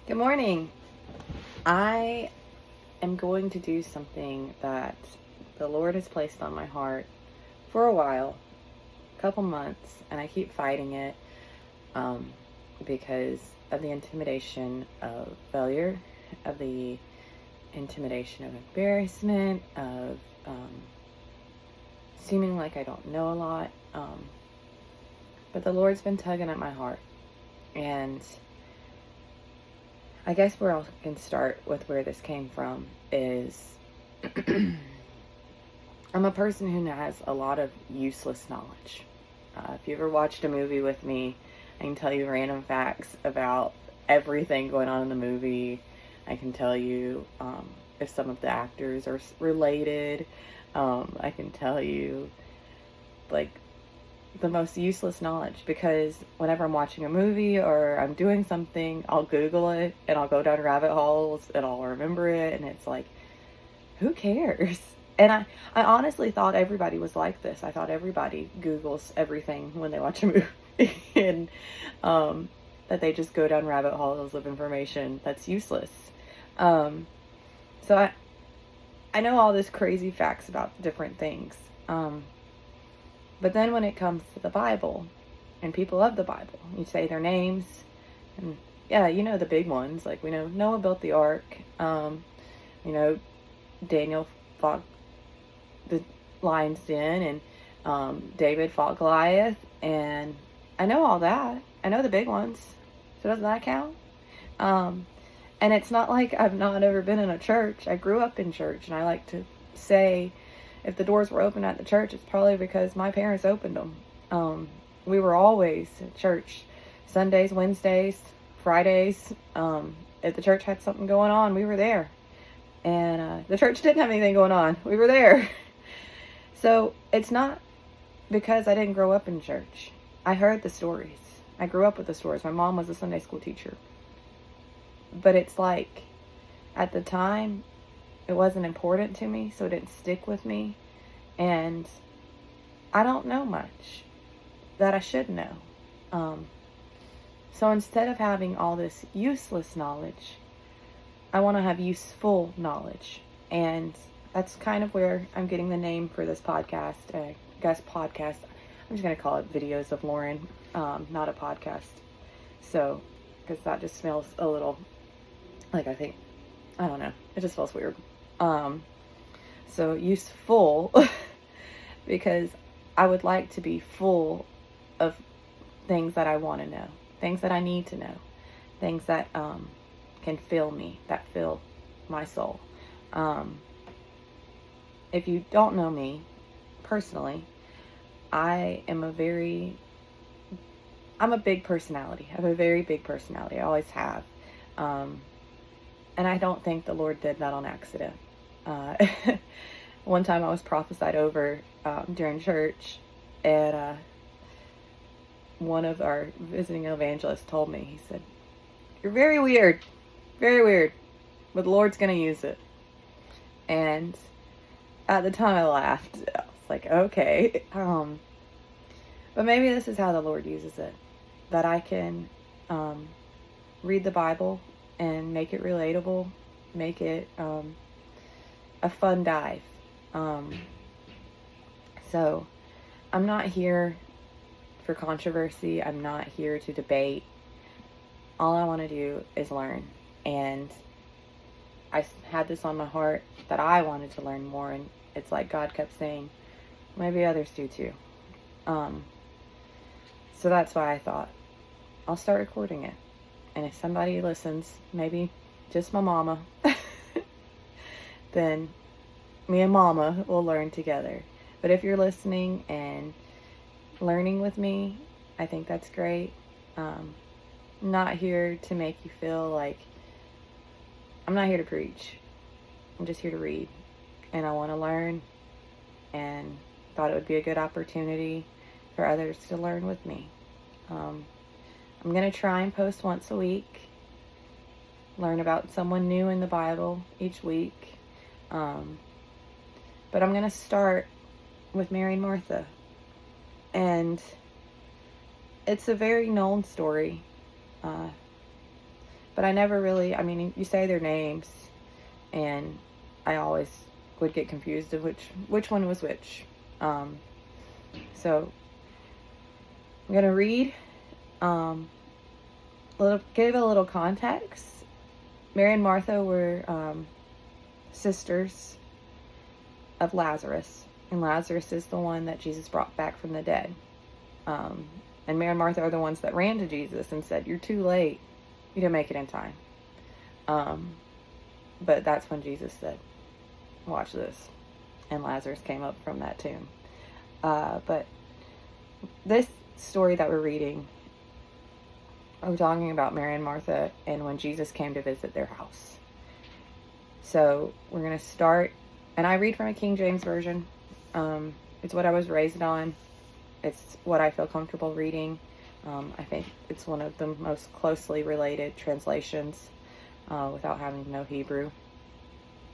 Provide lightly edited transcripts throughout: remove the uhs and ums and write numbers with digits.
Good morning. I am going to do something that the Lord has placed on my heart for a while, a couple months, and I keep fighting it because of the intimidation of failure, of the intimidation of embarrassment, of seeming like I don't know a lot. But the Lord's been tugging at my heart, and I guess where I can start with where this came from is I'm a person who has a lot of useless knowledge. If you ever watched a movie with me, I can tell you random facts about everything going on in the movie. I can tell you if some of the actors are related. I can tell you like the most useless knowledge, because whenever I'm watching a movie or I'm doing something, I'll Google it and I'll go down rabbit holes and I'll remember it, and it's like, who cares? And I honestly thought everybody was like this. I thought everybody Googles everything when they watch a movie and that they just go down rabbit holes of information that's useless. So I know all this crazy facts about different things. But then when it comes to the Bible and people of the Bible, you say their names, and yeah, you know the big ones. Like we know Noah built the ark. Daniel fought the lion's den, and David fought Goliath, and I know all that. I know the big ones. So doesn't that count? And it's not like I've not ever been in a church. I grew up in church, and I like to say, if the doors were open at the church, it's probably because my parents opened them. We were always at church, Sundays, Wednesdays, Fridays. If the church had something going on, we were there. And the church didn't have anything going on. We were there. So it's not because I didn't grow up in church. I heard the stories. I grew up with the stories. My mom was a Sunday school teacher. But it's like, at the time, it wasn't important to me, so it didn't stick with me. And I don't know much that I should know. So instead of having all this useless knowledge, I want to have useful knowledge. And that's kind of where I'm getting the name for this podcast. I'm just going to call it Videos of Lauren, not a podcast. So, because that just smells a little like, I don't know. It just feels weird. So useful because I would like to be full of things that I want to know, things that I need to know, things that can fill me, that fill my soul. If you don't know me personally, I'm a big personality. I have a very big personality. I always have. And I don't think the Lord did that on accident. One time I was prophesied over during church, and one of our visiting evangelists told me, he said, "You're very weird, but the Lord's going to use it." And at the time I laughed. I was like, okay. But maybe this is how the Lord uses it, that I can read the Bible and make it relatable, make it a fun dive. So I'm not here for controversy. I'm not here to debate. All I want to do is learn. And I had this on my heart that I wanted to learn more, and it's like God kept saying, maybe others do too. So that's why I thought, I'll start recording it. And if somebody listens, maybe just my mama, then me and mama will learn together. But if you're listening and learning with me, I think that's great. I'm not here to make you feel like, I'm not here to preach. I'm just here to read. And I want to learn, and thought it would be a good opportunity for others to learn with me. I'm going to try and post once a week, learn about someone new in the Bible each week. But I'm going to start with Mary and Martha. And it's a very known story. but I never really, I mean, you say their names, and I always would get confused of which one was which. So I'm going to read, give a little context. Mary and Martha were sisters of Lazarus, and Lazarus is the one that Jesus brought back from the dead. And Mary and Martha are the ones that ran to Jesus and said, "You're too late. You didn't make it in time." But that's when Jesus said, "Watch this." And Lazarus came up from that tomb. But this story that we're reading, we're talking about Mary and Martha and when Jesus came to visit their house. So we're going to start, and I read from a King James Version. It's what I was raised on. It's what I feel comfortable reading. I think it's one of the most closely related translations without having to know Hebrew,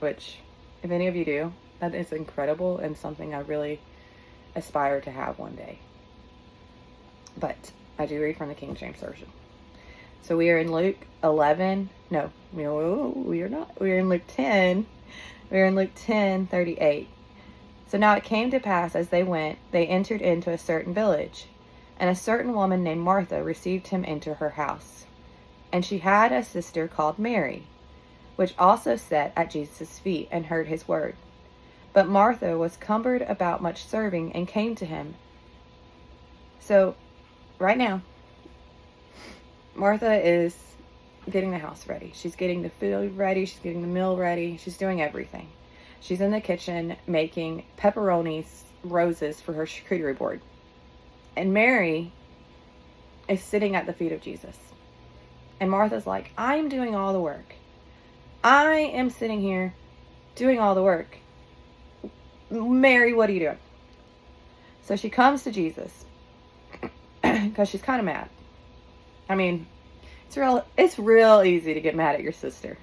which, if any of you do, that is incredible and something I really aspire to have one day. But I do read from the King James Version. So we are in Luke 11. No, we are not. We are in Luke 10. We are in Luke 10:38. So now it came to pass as they went, they entered into a certain village, and a certain woman named Martha received him into her house. And she had a sister called Mary, which also sat at Jesus' feet and heard his word. But Martha was cumbered about much serving and came to him. So right now, Martha is getting the house ready. She's getting the food ready. She's getting the meal ready. She's doing everything. She's in the kitchen making pepperoni roses for her charcuterie board. And Mary is sitting at the feet of Jesus. And Martha's like, "I'm doing all the work. I am sitting here doing all the work. Mary, what are you doing?" So she comes to Jesus because she's kind of mad. I mean, it's real easy to get mad at your sister.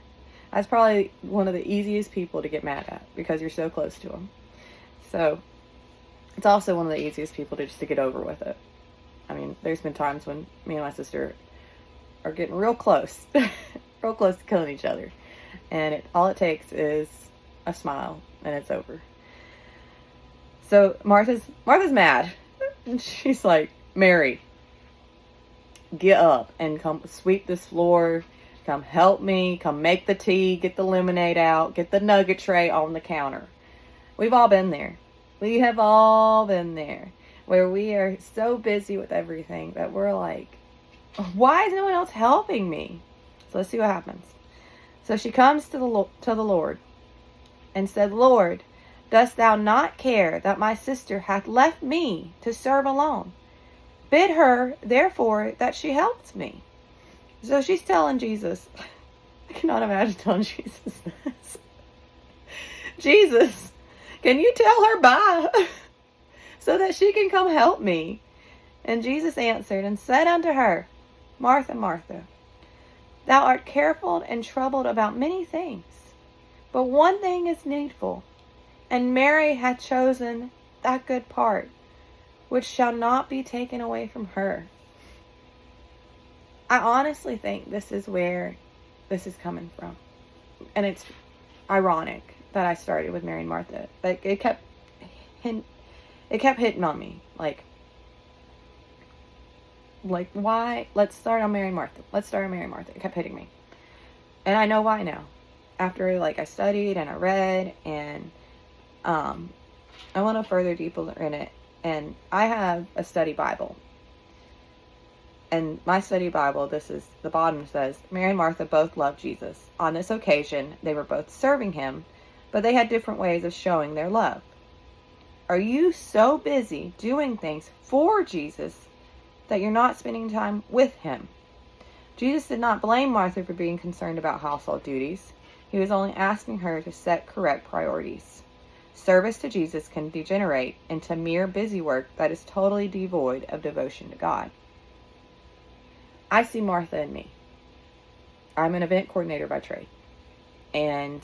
That's probably one of the easiest people to get mad at because you're so close to them. So it's also one of the easiest people to just to get over with it. I mean, there's been times when me and my sister are getting real close, real close to killing each other. And all it takes is a smile and it's over. So Martha's mad. And she's like, "Mary, get up and come sweep this floor. Come help me. Come make the tea. Get the lemonade out. Get the nugget tray on the counter." We've all been there. We have all been there where we are so busy with everything that we're like, "Why is no one else helping me?" So let's see what happens. So she comes to the Lord and said, "Lord, dost thou not care that my sister hath left me to serve alone? Bid her, therefore, that she helps me." So she's telling Jesus, I cannot imagine telling Jesus this. "Jesus, can you tell her bye so that she can come help me?" And Jesus answered and said unto her, "Martha, Martha, thou art careful and troubled about many things, but one thing is needful, and Mary hath chosen that good part, which shall not be taken away from her." I honestly think this is where this is coming from. And it's ironic that I started with Mary and Martha. Like, it kept hitting on me. Like, why? Let's start on Mary and Martha. Let's start on Mary and Martha. It kept hitting me. And I know why now. After, I studied and I read and I want to further deeper in it. And I have a study Bible. And my study Bible, the bottom says, Mary and Martha both loved Jesus. On this occasion, they were both serving him, but they had different ways of showing their love. Are you so busy doing things for Jesus that you're not spending time with him? Jesus did not blame Martha for being concerned about household duties. He was only asking her to set correct priorities. Service to Jesus can degenerate into mere busy work that is totally devoid of devotion to God. I see Martha in me. I'm an event coordinator by trade. And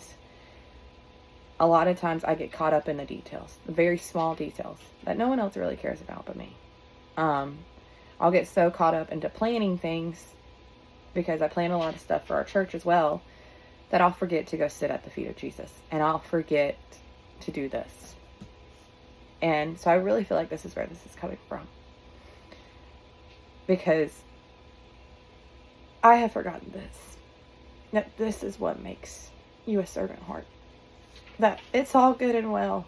a lot of times I get caught up in the details, the very small details that no one else really cares about but me. I'll get so caught up into planning things because I plan a lot of stuff for our church as well, that I'll forget to go sit at the feet of Jesus, and I'll forget to do this. And so I really feel like this is where this is coming from, because I have forgotten this, that this is what makes you a servant heart, that it's all good and well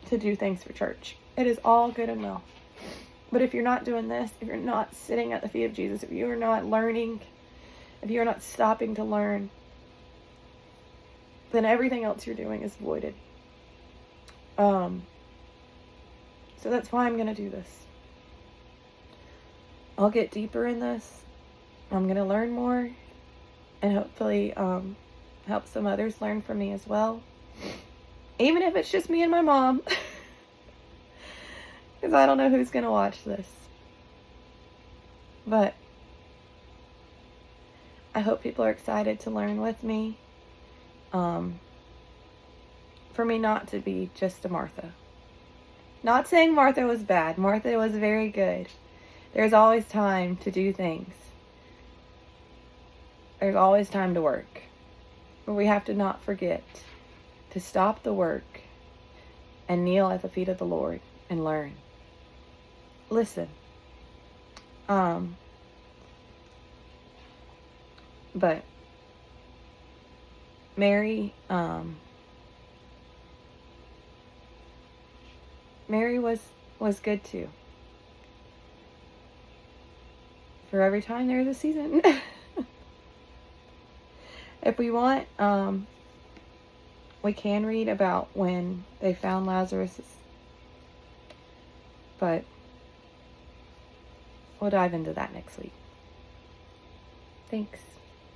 to do things for church. It is all good and well. But if you're not doing this, if you're not sitting at the feet of Jesus, if you are not learning, if you're not stopping to learn, then everything else you're doing is voided. So that's why I'm going to do this. I'll get deeper in this. I'm going to learn more, and hopefully help some others learn from me as well. Even if it's just me and my mom. Because I don't know who's going to watch this. But I hope people are excited to learn with me. For me not to be just a Martha. Not saying Martha was bad. Martha was very good. There's always time to do things. There's always time to work. But we have to not forget to stop the work and kneel at the feet of the Lord and learn. Listen. But Mary was good too. For every time there is a season. If we want, we can read about when they found Lazarus. But we'll dive into that next week. Thanks.